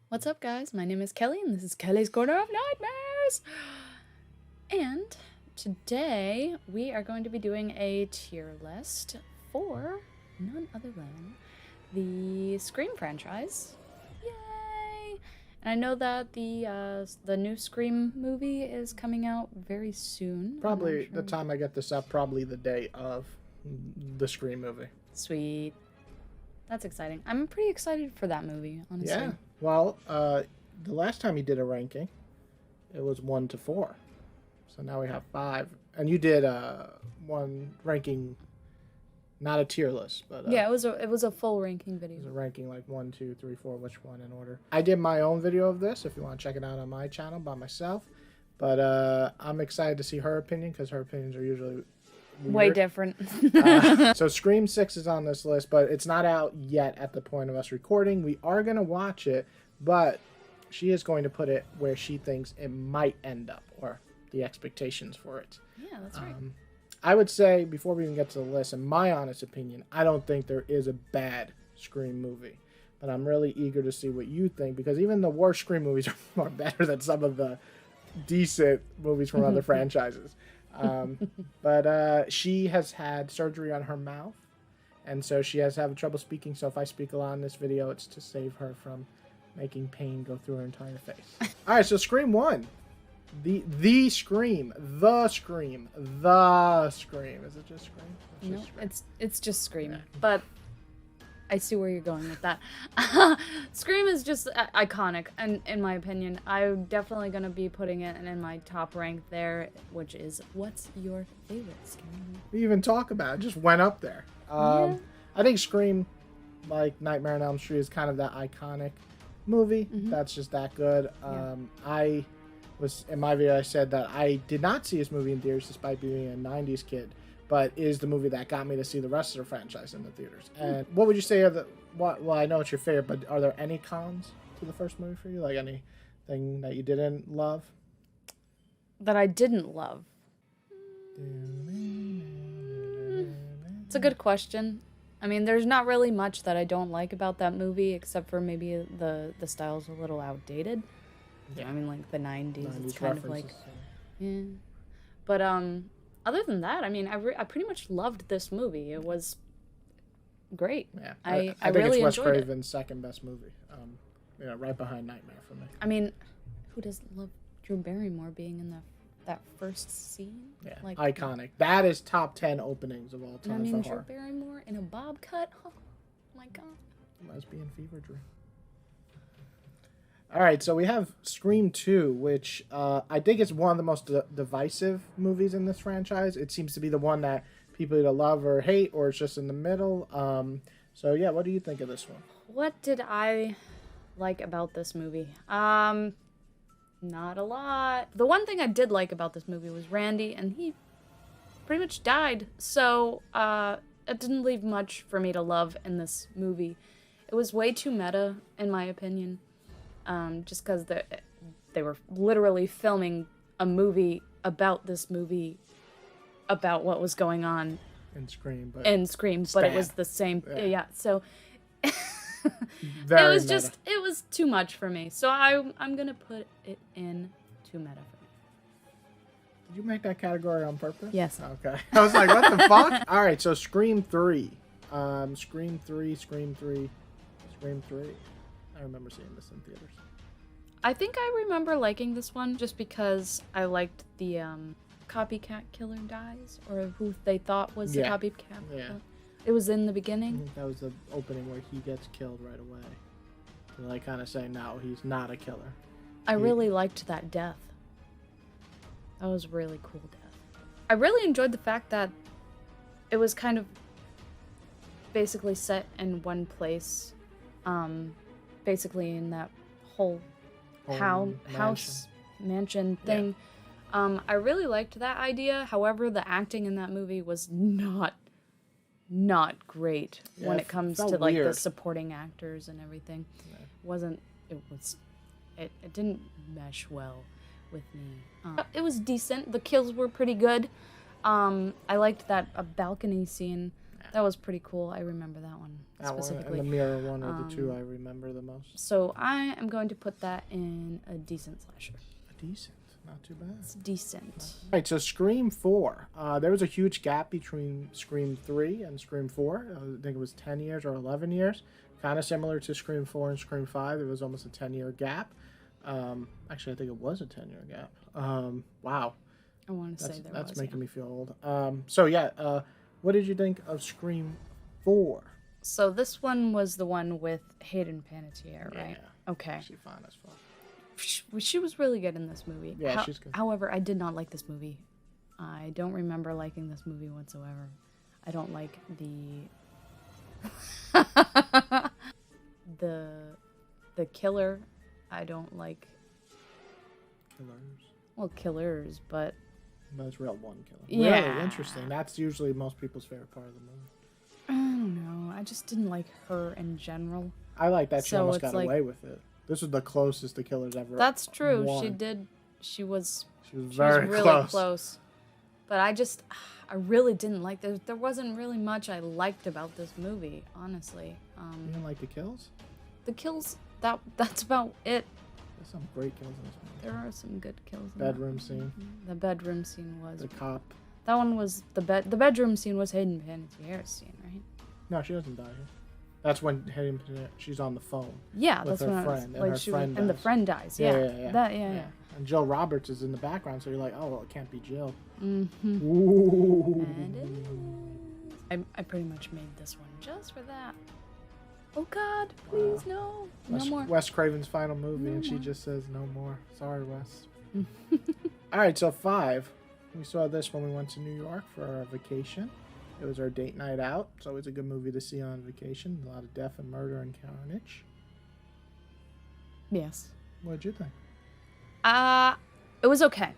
What's up, guys? My name is Kelly, and this is Kelly's Corner of Nightmares! And today, we are going to be doing a tier list for none other than the Scream franchise. Yay! And I know that the new Scream movie is coming out very soon. Probably the time I get this up, probably the day of the Scream movie. Sweet. That's exciting. I'm pretty excited for that movie, honestly. Yeah. Well, the last time you did a ranking, it was 1 to 4. So now we have 5. And you did one ranking, not a tier list, but yeah, it was a full ranking video. It was a ranking like 1, 2, 3, 4, which one in order. I did my own video of this, if you want to check it out on my channel by myself. But I'm excited to see her opinion, because her opinions are usually weird. Way different. So Scream 6 is on this list, but it's not out yet at the point of us recording. We are going to watch it, but she is going to put it where she thinks it might end up, or the expectations for it. Yeah, that's right. I would say, before we even get to the list, in my honest opinion, I don't think there is a bad Scream movie. But I'm really eager to see what you think, because even the worst Scream movies are better than some of the decent movies from other franchises. But she has had surgery on her mouth, and so she has having trouble speaking. So if I speak a lot in this video, it's to save her from making pain go through her entire face. All right, so Scream 1. The Scream. The Scream. The Scream. Is it just Scream? No, it's just Scream. Yeah. But I see where you're going with that. Scream is just iconic, and in my opinion, I'm definitely going to be putting it in my top rank there, which is, what's your favorite scary movie? We even talk about it. Just went up there. Yeah. I think Scream, like Nightmare on Elm Street, is kind of that iconic movie. That's just that good. I was, in my video, I said that I did not see this movie in theaters despite being a 90s kid, but is the movie that got me to see the rest of the franchise in the theaters. And what would you say are the, well, I know it's your favorite, but are there any cons to the first movie for you? Like anything that you didn't love? That I didn't love. It's a good question. I mean, there's not really much that I don't like about that movie, except for maybe the style's a little outdated. Yeah. I mean, like the 90s it's kind of like, yeah. But other than that, I mean, I pretty much loved this movie. It was great. Yeah, I think really it's Wes enjoyed Craven's second best movie. Right behind Nightmare for me. I mean, who doesn't love Drew Barrymore being in that first scene? Yeah, like, iconic. That is top 10 openings of all time I mean, for Drew horror. Barrymore in a bob cut. Oh my god. Lesbian fever dream. All right, so we have Scream 2, which I think is one of the most divisive movies in this franchise. It seems to be the one that people either love or hate, or it's just in the middle. So yeah, what do you think of this one? What did I like about this movie? Not a lot. The one thing I did like about this movie was Randy, and he pretty much died. So it didn't leave much for me to love in this movie. It was way too meta, in my opinion. Just because they were literally filming a movie about this movie, about what was going on In Scream, but it was the same. Yeah, so it very was meta. it was too much for me. So I'm gonna put it in too meta for me. Did you make that category on purpose? Yes. Okay. I was like, what the fuck? All right, so Scream 3. Scream 3. I remember seeing this in theaters. I think I remember liking this one just because I liked the copycat killer dies, or who they thought was the copycat. Yeah. It was in the I beginning. think that was the opening where he gets killed right away. And they kind of say, no, he's not a killer. I really liked that death. That was a really cool death. I really enjoyed the fact that it was kind of basically set in one place. Basically in that whole house mansion thing. Yeah. I really liked that idea. However, the acting in that movie was not great when it comes to like the supporting actors and everything. Yeah. It didn't mesh well with me. It was decent. The kills were pretty good. I liked that balcony scene. That was pretty cool. I remember that one specifically. And the mirror one are the two I remember the most. So I am going to put that in a decent slasher. A decent. Not too bad. It's decent. All right, so Scream 4. There was a huge gap between Scream 3 and Scream 4. I think it was 10 years or 11 years. Kind of similar to Scream 4 and Scream 5. There was almost a 10-year gap. Actually, I think it was a 10-year gap. Wow. I want to say there was. That's making me feel old. So, yeah, what did you think of Scream 4? So this one was the one with Hayden Panettiere, right? Yeah. Okay. She's fine as fuck. She was really good in this movie. Yeah, she's good. However, I did not like this movie. I don't remember liking this movie whatsoever. I don't like the killer. I don't like killers, but that's real one killer. Yeah. Really interesting. That's usually most people's favorite part of the movie. I don't know. I just didn't like her in general. I like that she almost got like, away with it. This was the closest the killers ever. That's true. Won. She was very really close. But I really didn't like. There wasn't really much I liked about this movie, honestly. You didn't like the kills? The kills. That's about it. There's some great kills in this movie. There are some good kills. Bedroom scene. The bedroom scene was. The cop. That one was the bedroom scene was Hayden Panettiere's scene, right? No, she doesn't die here. That's when she's on the phone. Yeah, with that's her when friend, and the friend dies. Yeah. Yeah. And Jill Roberts is in the background, so you're like, oh, well, it can't be Jill. Mm-hmm. Ooh. And it is. I pretty much made this one just for that. Oh God, please no more. Wes Craven's final movie, and she just says no more. Sorry, Wes. All right, so 5. We saw this when we went to New York for our vacation. It was our date night out. It's always a good movie to see on vacation. A lot of death and murder and carnage. Yes. What did you think? It was okay.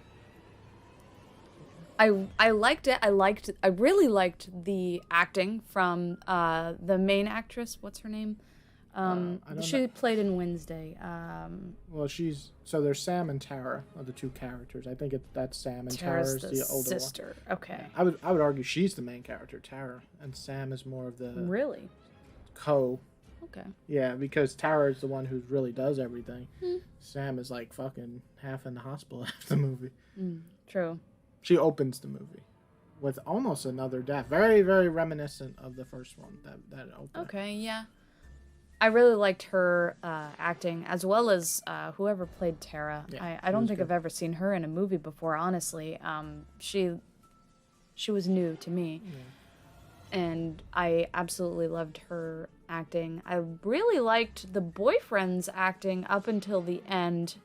I liked it. I really liked the acting from the main actress. What's her name? She played in Wednesday. Well, there's Sam and Tara are the two characters. I think that's Sam, and Tara's the older sister. One. Okay. Yeah, I would argue she's the main character, Tara, and Sam is more of the really Okay. Yeah, because Tara is the one who really does everything. Sam is like fucking half in the hospital after the movie. True. She opens the movie with almost another death. Very, very reminiscent of the first one that opened. Okay, yeah. I really liked her acting, as well as whoever played Tara. Yeah, I don't think I've ever seen her in a movie before, honestly. She was new to me. Yeah. And I absolutely loved her acting. I really liked the boyfriend's acting up until the end.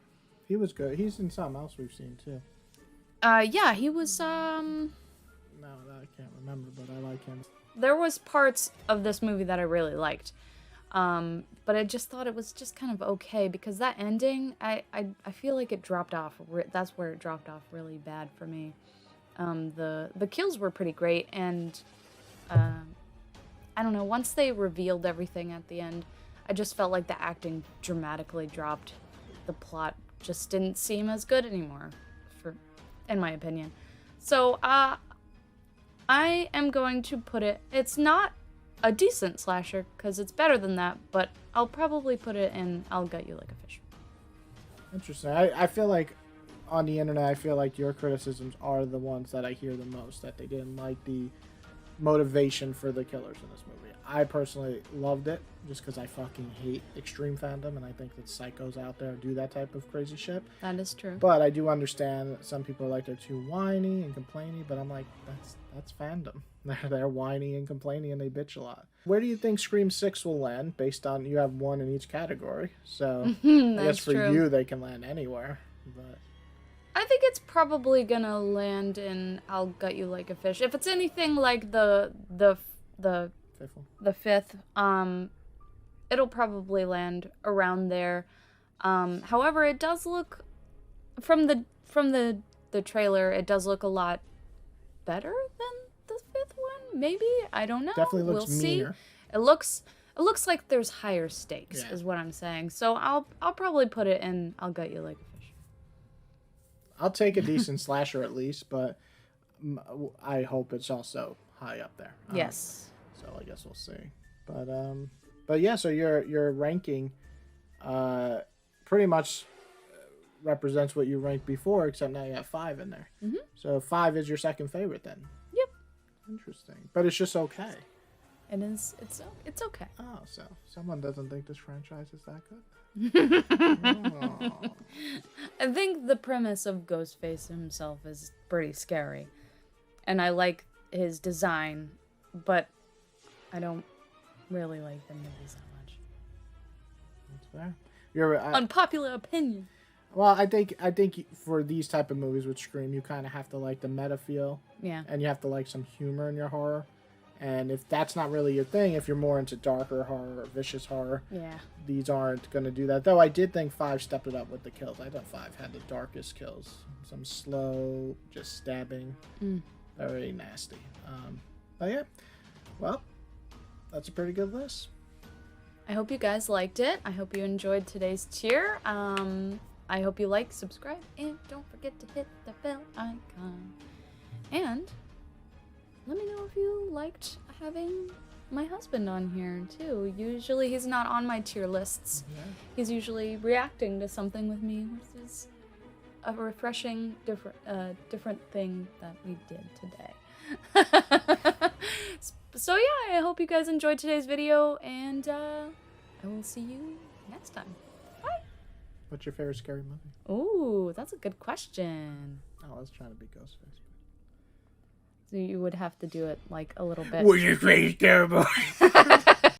He was good. He's in something else we've seen, too. Yeah, he was, No, I can't remember, but I like him. There was parts of this movie that I really liked. But I just thought it was just kind of okay, because that ending, I feel like it dropped off. That's where it dropped off really bad for me. The kills were pretty great, and I don't know, once they revealed everything at the end, I just felt like the acting dramatically dropped. The plot just didn't seem as good anymore, in my opinion. So, I am going to put it, it's not a decent slasher, because it's better than that, but I'll probably put it in I'll Gut You Like a Fish. Interesting. I feel like on the internet, I feel like your criticisms are the ones that I hear the most, that they didn't like the motivation for the killers in this movie. I personally loved it, just because I fucking hate extreme fandom, and I think that psychos out there do that type of crazy shit. That is true. But I do understand that some people are like, they're too whiny and complainy, but I'm like, that's fandom. They're whiny and complaining, and they bitch a lot. Where do you think Scream 6 will land, based on, you have one in each category, so I guess for you, they can land anywhere, but... I think it's probably gonna land in I'll Gut You Like a Fish. If it's anything like the fifth, it'll probably land around there. However, it does look from the trailer, it does look a lot better than the fifth one. Maybe, I don't know. Definitely looks meaner. See. It looks like there's higher stakes, is what I'm saying. So I'll probably put it in I'll Gut You Like a Fish. I'll take a decent slasher at least, but I hope it's also high up there. Yes. So I guess we'll see. But yeah. So your ranking, pretty much represents what you ranked before, except now you have 5 in there. Mm-hmm. So 5 is your second favorite then. Yep. Interesting, but it's just okay. It is. It's okay. Oh, so someone doesn't think this franchise is that good. Oh. I think the premise of Ghostface himself is pretty scary, and I like his design, but I don't really like the movies that much. That's fair. You're Unpopular opinion. Well, I think for these type of movies with Scream, you kind of have to like the meta feel. Yeah. And you have to like some humor in your horror. And if that's not really your thing, if you're more into darker horror or vicious horror, Yeah. these aren't going to do that. Though I did think 5 stepped it up with the kills. I thought 5 had the darkest kills. Some slow, just stabbing. Very nasty. But yeah. Well, that's a pretty good list. I hope you guys liked it. I hope you enjoyed today's tier. I hope you like, subscribe, and don't forget to hit the bell icon. And let me know if you liked having my husband on here too. Usually he's not on my tier lists. Yeah. He's usually reacting to something with me, which is a refreshing, different thing that we did today. So yeah, I hope you guys enjoyed today's video, and I will see you next time. Bye. What's your favorite scary movie? Ooh, that's a good question. Oh, I was trying to be Ghostface. So you would have to do it like a little bit. What's your favorite scary movie?